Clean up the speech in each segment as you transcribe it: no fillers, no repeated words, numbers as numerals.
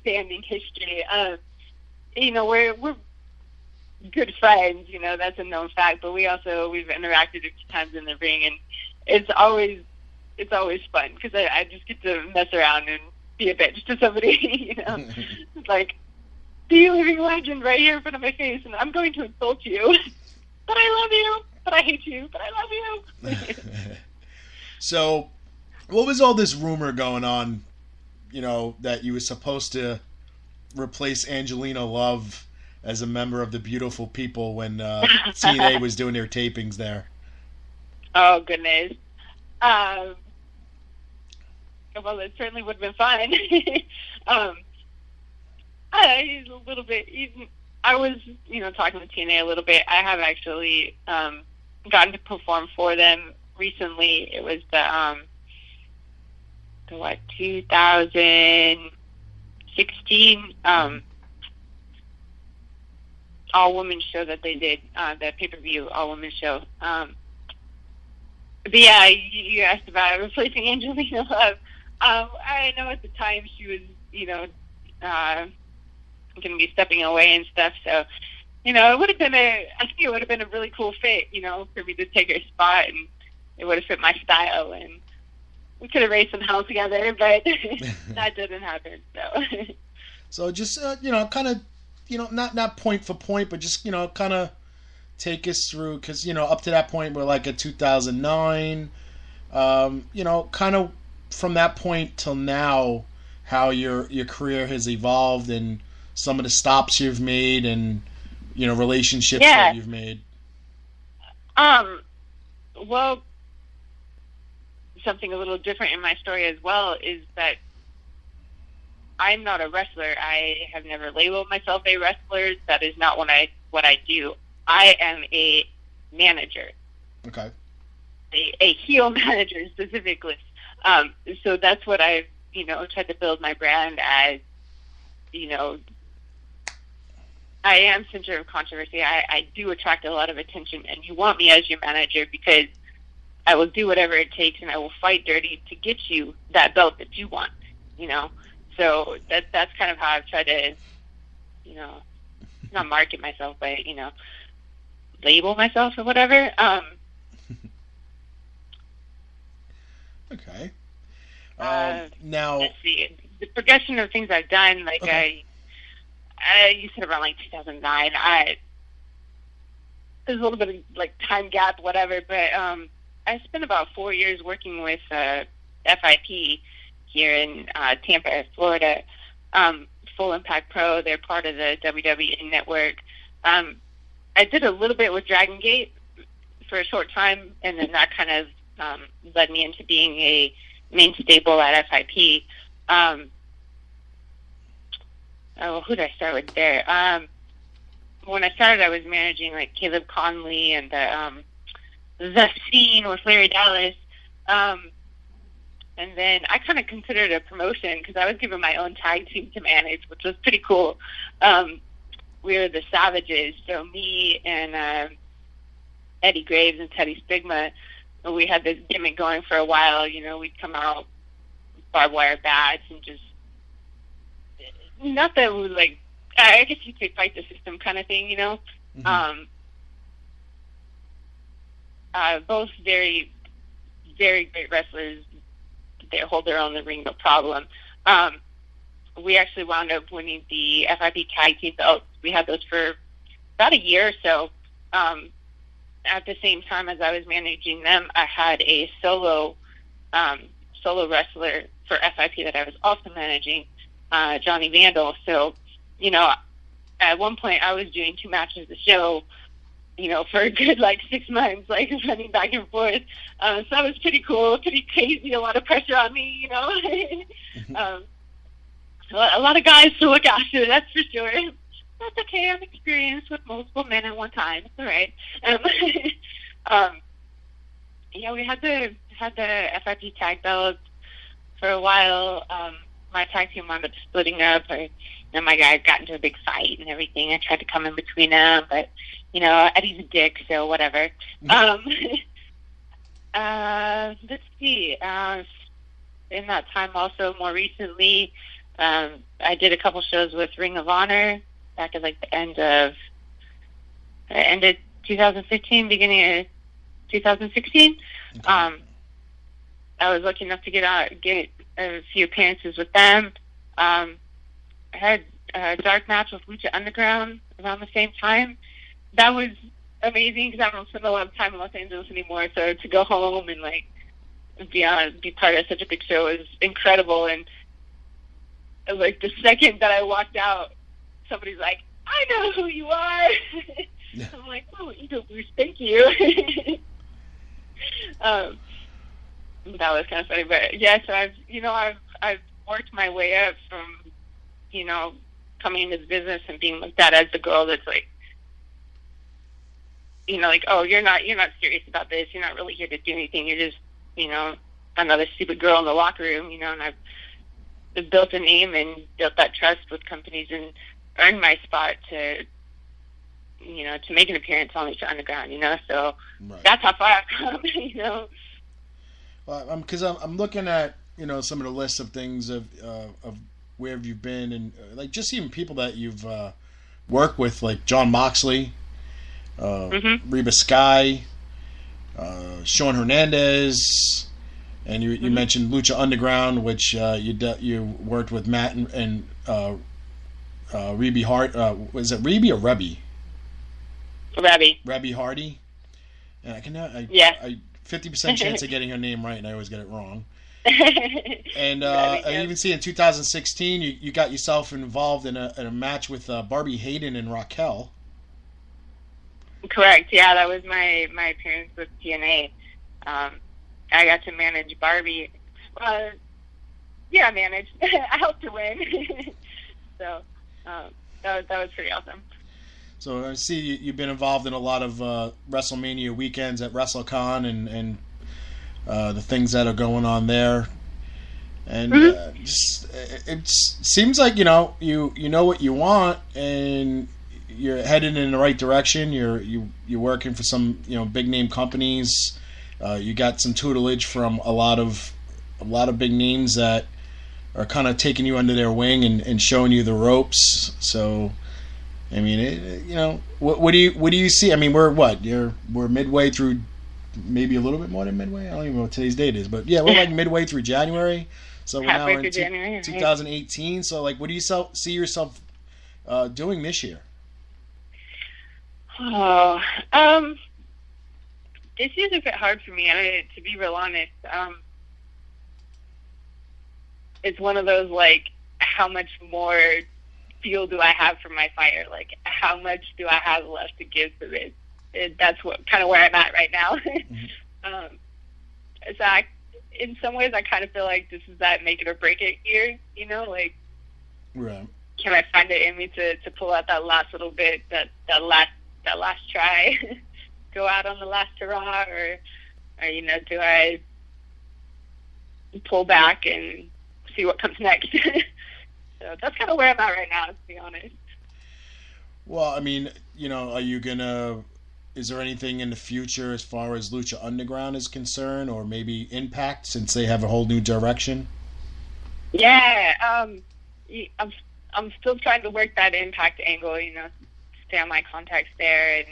long-standing history. We're good friends. That's a known fact. But we've interacted a few times in the ring, and it's always fun because I just get to mess around and be a bitch to somebody. It's like, the living legend right here in front of my face, and I'm going to insult you. But I love you. But I hate you. But I love you. So, what was all this rumor going on? That you were supposed to replace Angelina Love as a member of the Beautiful People when TNA was doing their tapings there. Oh goodness. Well, it certainly would have been fun. A little bit. I was, talking to TNA a little bit. I have actually gotten to perform for them recently. It was the 2016 all-women show that they did, the pay-per-view all-women show. But yeah, you asked about replacing Angelina Love. I know at the time she was, going to be stepping away and stuff. So, it would have been I think it would have been a really cool fit, for me to take her spot, and it would have fit my style, and we could have raised some hell together, but that didn't happen. So just, kind of, not point for point, but just, kind of take us through, because, up to that point, we're like at 2009, kind of from that point till now, how your career has evolved and some of the stops you've made and, relationships that you've made. Well, something a little different in my story as well is that I'm not a wrestler. I have never labeled myself a wrestler. That is not what I do. I am a manager. Okay. A heel manager specifically. So that's what I've, tried to build my brand as, I am center of controversy. I do attract a lot of attention, and you want me as your manager because I will do whatever it takes, and I will fight dirty to get you that belt that you want, So that's kind of how I've tried to, not market myself, but, label myself or whatever. Okay. Now, let's see. The progression of things I've done, like you said around like 2009. There's a little bit of like time gap, whatever, but I spent about 4 years working with FIP here in Tampa, Florida. Full Impact Pro. They're part of the WWE network. I did a little bit with Dragon Gate for a short time, and then that kind of led me into being a main staple at FIP. Who did I start with there? When I started, I was managing like Caleb Conley and the Scene with Larry Dallas. And then I kind of considered it a promotion because I was given my own tag team to manage, which was pretty cool. We were the Savages, so me and Eddie Graves and Teddy Stigma, we had this gimmick going for a while. We'd come out barbed wire bats and just not that we like. I guess you could fight the system kind of thing, Mm-hmm. Both very, very great wrestlers. They hold their own in the ring, no problem. We actually wound up winning the FIP tag team belts. We had those for about a year or so. At the same time as I was managing them, I had a solo wrestler for FIP that I was also managing, Johnny Vandal. So, at one point I was doing 2 matches a show, for a good 6 months, running back and forth. So that was pretty cool, pretty crazy, a lot of pressure on me, a lot of guys to look after, that's for sure. That's okay, I'm experienced with multiple men at one time. It's all right. We had the FIP tag belts for a while. My tag team wound up splitting up. And my guys got into a big fight and everything. I tried to come in between them, but Eddie's a dick, so whatever. Let's see. In that time, also more recently, I did a couple shows with Ring of Honor back at like the end of 2015, beginning of 2016. Okay. I was lucky enough to get a few appearances with them. I had a dark match with Lucha Underground around the same time. That was amazing because I don't spend a lot of time in Los Angeles anymore. So to go home and like be part of such a big show was incredible. And like the second that I walked out, somebody's like, "I know who you are." Yeah. I'm like, "Oh, Eagle Boost, thank you." That was kind of funny, but yeah. So I've worked my way up from coming into the business and being looked at as the girl that's like, like, oh, you're not serious about this. You're not really here to do anything. You're just another stupid girl in the locker room. And I've built a name and built that trust with companies and earned my spot to make an appearance on Lucha Underground. So Right. that's how far I've come. Well, because I'm looking at some of the lists of things of where have you been, and like just even people that you've worked with, like John Moxley, Reba Sky, Sean Hernandez, and you mentioned Lucha Underground, which you worked with Matt and Reby Hart. Was it Reby or Rebby? Rebby Hardy. And I 50% chance of getting her name right, and I always get it wrong. And I even see in 2016 you got yourself involved in a match with Barbie Hayden and Raquel. Correct. Yeah, that was my appearance with TNA. I got to manage Barbie. Yeah, I managed. I helped her win. So that was pretty awesome. So I see you've been involved in a lot of WrestleMania weekends at WrestleCon and the things that are going on there, and it seems like you know what you want, and you're headed in the right direction. You're working for some big name companies. You got some tutelage from a lot of big names that are kind of taking you under their wing and showing you the ropes. So. I mean, what do you see? I mean, we're midway through, maybe a little bit more than midway. I don't even know what today's date is, but yeah, we're like midway through January. So we're now in January, 2018. So like, what do you see yourself doing this year? Oh, this year's a bit hard for me. To be real honest, it's one of those like, how much more fuel do I have for my fire? Like, how much do I have left to give to this? That's what kind of where I'm at right now. So in some ways, I kind of feel like this is that make it or break it year. Like, right. Can I find it in me to pull out that last little bit, that last try, go out on the last hurrah, or do I pull back and see what comes next? So that's kind of where I'm at right now, to be honest. Well, I mean, are you is there anything in the future as far as Lucha Underground is concerned, or maybe Impact, since they have a whole new direction? Yeah, I'm still trying to work that Impact angle, stay on my contacts there and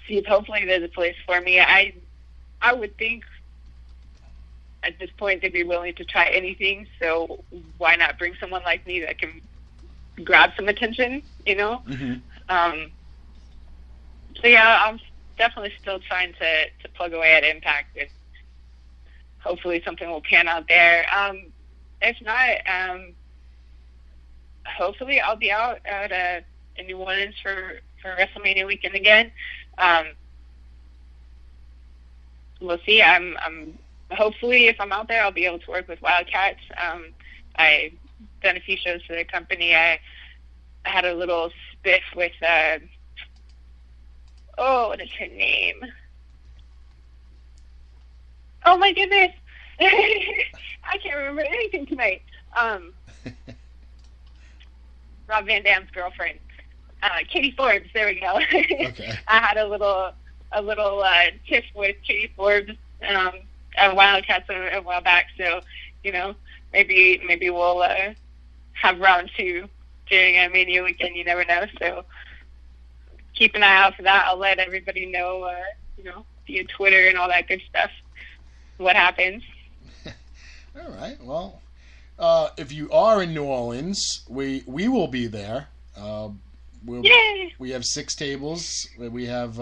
see if hopefully there's a place for me. I would think at this point they'd be willing to try anything, so why not bring someone like me that can grab some attention, So yeah, I'm definitely still trying to plug away at Impact, and hopefully something will pan out there. If not, hopefully I'll be out at in New Orleans for WrestleMania weekend again. We'll see. I'm hopefully, if I'm out there, I'll be able to work with Wildcats. I've done a few shows for the company. I had a little spiff with, what is her name? Oh my goodness. I can't remember anything tonight. Rob Van Dam's girlfriend. Katie Forbes, there we go. Okay. I had a little tiff with Katie Forbes, at Wildcats a while back, so, maybe we'll have round 2 during a Mania weekend. You never know. So keep an eye out for that. I'll let everybody know, via Twitter and all that good stuff, what happens. All right. Well, if you are in New Orleans, we will be there. Yay! We have 6 tables. We have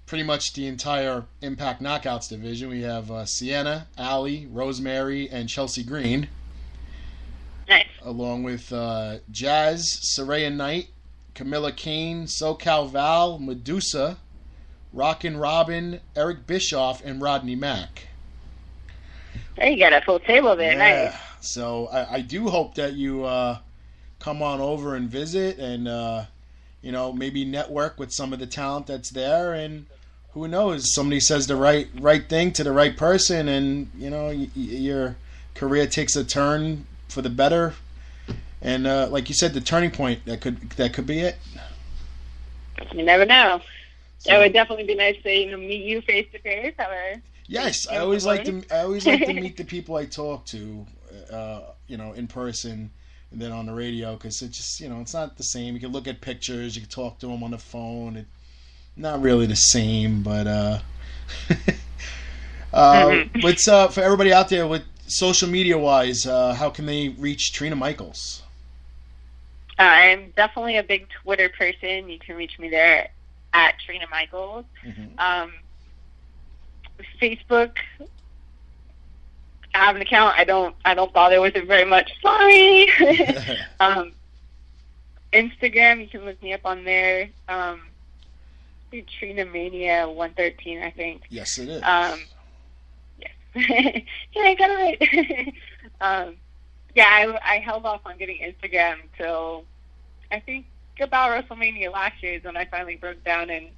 pretty much the entire Impact Knockouts division. We have Sienna, Allie, Rosemary, and Chelsea Green. Nice. Along with Jazz, Saraya Knight, Camilla Kane, SoCal Val, Medusa, Rockin' Robin, Eric Bischoff, and Rodney Mack. There you got a full table there. Yeah. Nice. So I do hope that you come on over and visit and, maybe network with some of the talent that's there. And who knows, somebody says the right thing to the right person and, your career takes a turn for the better. And like you said, the turning point, that could be it. You never know. So, it would definitely be nice to meet you face to face. Yes, I always like to meet the people I talk to, in person and then on the radio, because it's just it's not the same. You can look at pictures, you can talk to them on the phone. It's not really the same, but what's for everybody out there with social media wise? How can they reach Trina Michaels? I'm definitely a big Twitter person. You can reach me there at Trina Michaels. Mm-hmm. Facebook, I have an account. I don't bother with it very much. Sorry. Instagram, you can look me up on there. Trina Mania 113, I think. Yes, it is. Yes. Yeah, I got it right. I held off on getting Instagram till I think about WrestleMania last year is when I finally broke down and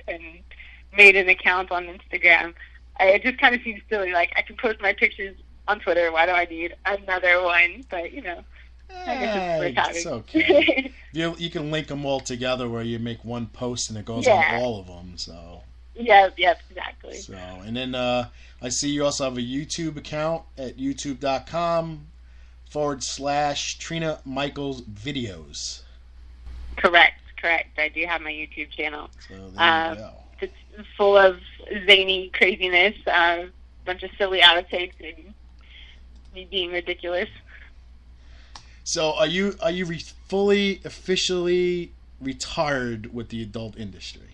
made an account on Instagram. It just kind of seems silly. Like, I can post my pictures on Twitter. Why do I need another one? But, I guess it's okay. You can link them all together where you make one post and it goes on all of them. So. Yep, exactly. So, and then I see you also have a YouTube account at youtube.com/Trina Michaels Videos. Correct. I do have my YouTube channel. So there you go. It's full of zany craziness, bunch of silly outtakes, and me being ridiculous. So are you fully, officially retired with the adult industry?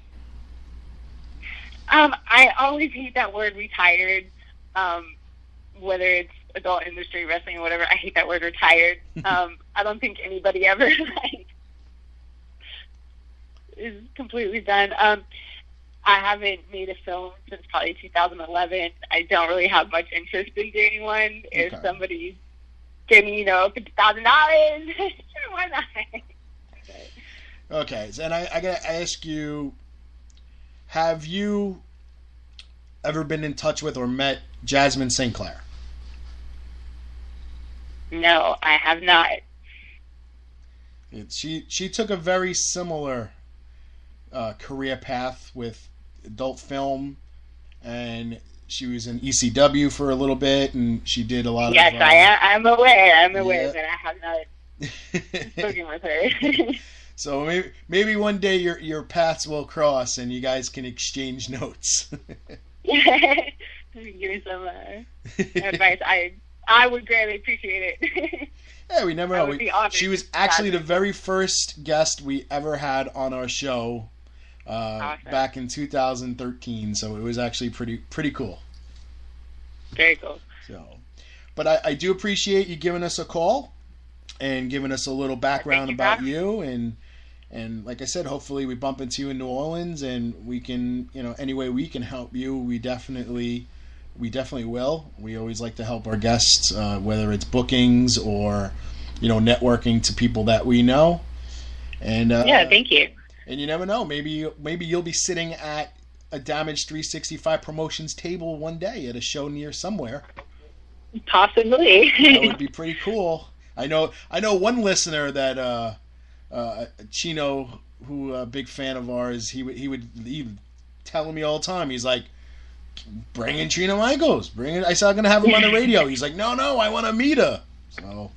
I always hate that word retired, whether it's adult industry, wrestling, or whatever. I hate that word retired. I don't think anybody ever is completely done. I haven't made a film since probably 2011. I don't really have much interest in doing one. Okay. If somebody's getting, $50,000, sure, why not? Okay, and I gotta ask you, have you ever been in touch with or met Jasmine St. Clair? No, I have not. She took a very similar career path with adult film, and she was in ECW for a little bit, and she did a lot of... Yes, I'm aware, but I have not spoken with her. So maybe one day your paths will cross, and you guys can exchange notes. Give me some advice. I would greatly appreciate it. Yeah, we never know. She was actually the very first guest we ever had on our show. Awesome. Back in 2013, so it was actually pretty cool. Very cool. So, but I do appreciate you giving us a call and giving us a little background about you, and like I said, hopefully we bump into you in New Orleans and we can, any way we can help you, we definitely will. We always like to help our guests, whether it's bookings or networking to people that we know. And thank you. And you never know. Maybe you'll be sitting at a Damage 365 Promotions table one day at a show near somewhere. Possibly. That would be pretty cool. I know one listener that Chino, who a big fan of ours, he would tell me all the time. He's like, bring in Trina Michaels. I said I'm gonna have him on the radio. He's like, no, I want to meet her. So